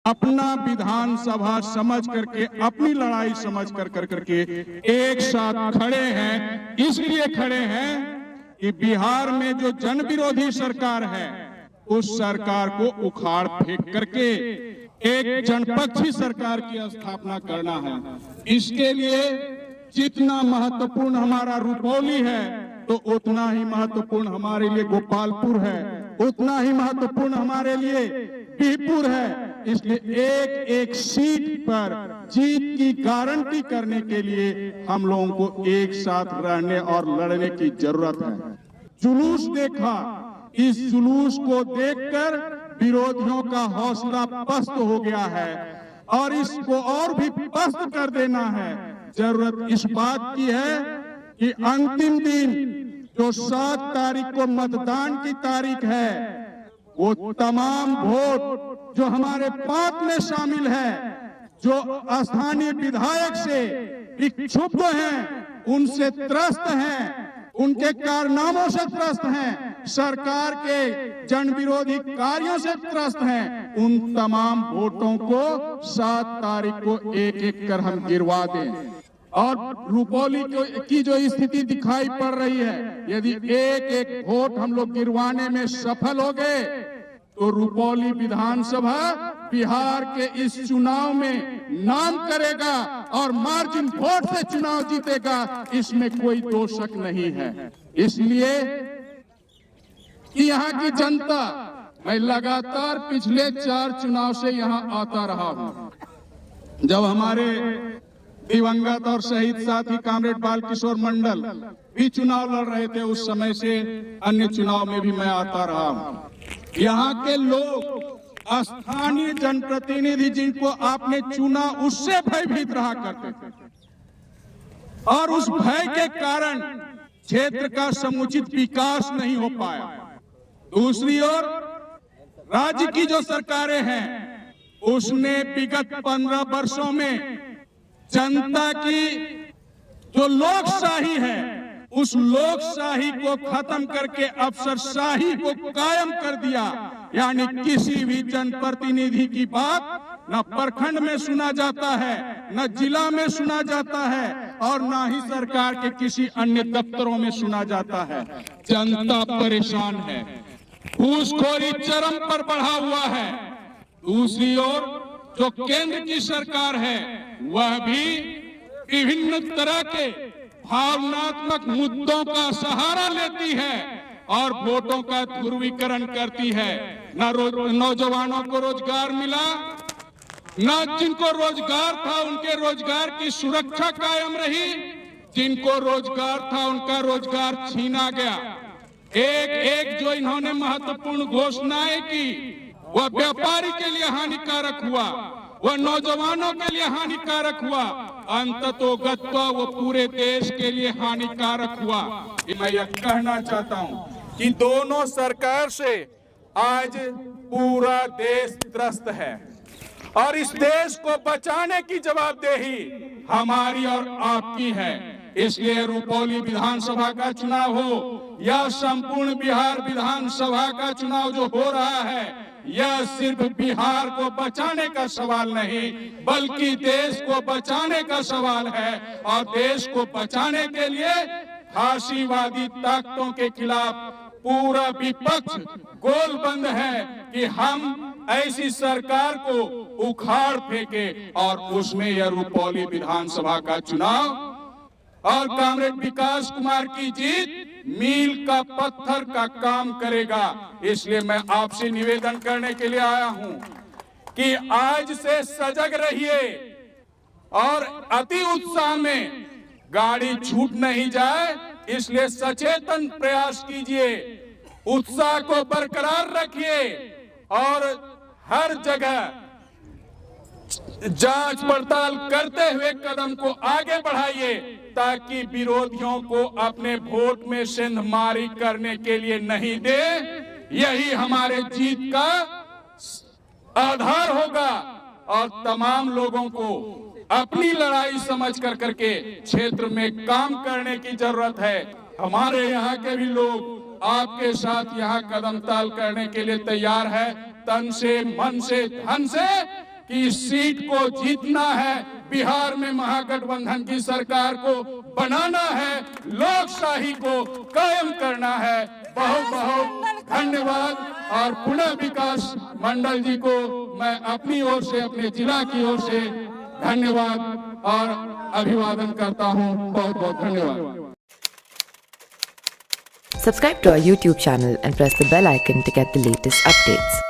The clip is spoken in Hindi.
अपना विधानसभा समझ करके, अपनी लड़ाई समझ करके एक साथ खड़े हैं। इसलिए खड़े हैं कि बिहार में जो जन विरोधी सरकार है उस सरकार को उखाड़ फेंक करके एक जनपक्षी सरकार की स्थापना करना है। इसके लिए जितना महत्वपूर्ण हमारा रुपौली है तो उतना ही महत्वपूर्ण हमारे लिए गोपालपुर है, उतना ही महत्वपूर्ण हमारे लिए बीरपुर है। इसलिए एक एक सीट पर जीत की गारंटी करने के लिए हम लोगों को एक साथ रहने और लड़ने की जरूरत है। जुलूस देखा, इस जुलूस को देखकर विरोधियों का हौसला पस्त हो गया है और इसको और भी पस्त कर देना है। जरूरत इस बात की है कि अंतिम दिन जो 7 तारीख को मतदान की तारीख है, वो तमाम वोट जो हमारे पाप में शामिल है, जो स्थानीय विधायक से इच्छुक हैं, उनसे त्रस्त हैं, उनके कारनामों से त्रस्त हैं, सरकार के जन विरोधी कार्यों से त्रस्त हैं, उन तमाम वोटों को 7 तारीख को एक एक कर हम गिरवा दें। और रुपौली की जो स्थिति दिखाई पड़ रही है, यदि एक एक वोट हम लोग गिरवाने में सफल हो गए तो रुपौली विधानसभा बिहार के इस चुनाव में नाम करेगा और मार्जिन वोट से चुनाव जीतेगा, इसमें कोई दो शक नहीं है। इसलिए कि यहाँ की जनता, मैं लगातार पिछले 4 चुनाव से यहाँ आता रहा हूँ। जब हमारे दिवंगत और शहीद साथी कामरेड बाल किशोर मंडल भी चुनाव लड़ रहे थे, उस समय से अन्य चुनाव में भी मैं आता रहा हूँ। यहाँ के लोग, स्थानीय जनप्रतिनिधि जिनको आपने चुना, उससे भयभीत रहा करते थे और उस भय के कारण क्षेत्र का समुचित विकास नहीं हो पाया। दूसरी ओर राज्य की जो सरकारें हैं, उसने विगत 15 वर्षों में जनता की जो लोकशाही है, उस लोकशाही को खत्म करके अफसरशाही को कायम कर दिया। यानी किसी भी जनप्रतिनिधि की बात न प्रखंड में सुना जाता है, न जिला में सुना जाता है और न ही सरकार के किसी अन्य दफ्तरों में सुना जाता है। जनता परेशान है, घूसखोरी चरम पर बढ़ा हुआ है। दूसरी ओर जो केंद्र की सरकार है, वह भी विभिन्न तरह के भावनात्मक मुद्दों का सहारा लेती है और वोटों का ध्रुवीकरण करती है। न नौजवानों को रोजगार मिला, न जिनको रोजगार था उनके रोजगार की सुरक्षा कायम रही, जिनको रोजगार था उनका रोजगार छीना गया। एक एक जो इन्होंने महत्वपूर्ण घोषणाएं की, वह व्यापारी के लिए हानिकारक हुआ, वह नौजवानों के लिए हानिकारक हुआ, अंततोगत्वा वो पूरे देश के लिए हानिकारक हुआ। मैं यह कहना चाहता हूं कि दोनों सरकार से आज पूरा देश त्रस्त है और इस देश को बचाने की जवाबदेही हमारी और आपकी है। इसलिए रुपौली विधानसभा का चुनाव हो या संपूर्ण बिहार विधानसभा का चुनाव जो हो रहा है, यह सिर्फ बिहार को बचाने का सवाल नहीं, बल्कि देश को बचाने का सवाल है। और देश को बचाने के लिए फासीवादी ताकतों के खिलाफ पूरा विपक्ष गोलबंद है कि हम ऐसी सरकार को उखाड़ फेंके और उसमें यह रुपौली विधानसभा का चुनाव और कामरेड विकास कुमार की जीत मील का पत्थर का काम करेगा। इसलिए मैं आपसे निवेदन करने के लिए आया हूं कि आज से सजग रहिए और अति उत्साह में गाड़ी छूट नहीं जाए, इसलिए सचेतन प्रयास कीजिए, उत्साह को बरकरार रखिए और हर जगह जांच पड़ताल करते हुए कदम को आगे बढ़ाइए ताकि विरोधियों को अपने वोट में सेंधमारी करने के लिए नहीं दे। यही हमारे जीत का आधार होगा और तमाम लोगों को अपनी लड़ाई समझ कर करके क्षेत्र में काम करने की जरूरत है। हमारे यहाँ के भी लोग आपके साथ यहाँ कदम ताल करने के लिए तैयार है, तन से, मन से, धन से कि इस सीट को जीतना है, बिहार में महागठबंधन की सरकार को बनाना है, लोकशाही को कायम करना है। बहुत बहुत धन्यवाद। और पुनः विकास मंडल जी को मैं अपनी ओर से, अपने जिला की ओर से धन्यवाद और अभिवादन करता हूं। बहुत बहुत धन्यवाद। Subscribe to our YouTube channel and press the bell icon to get the latest updates.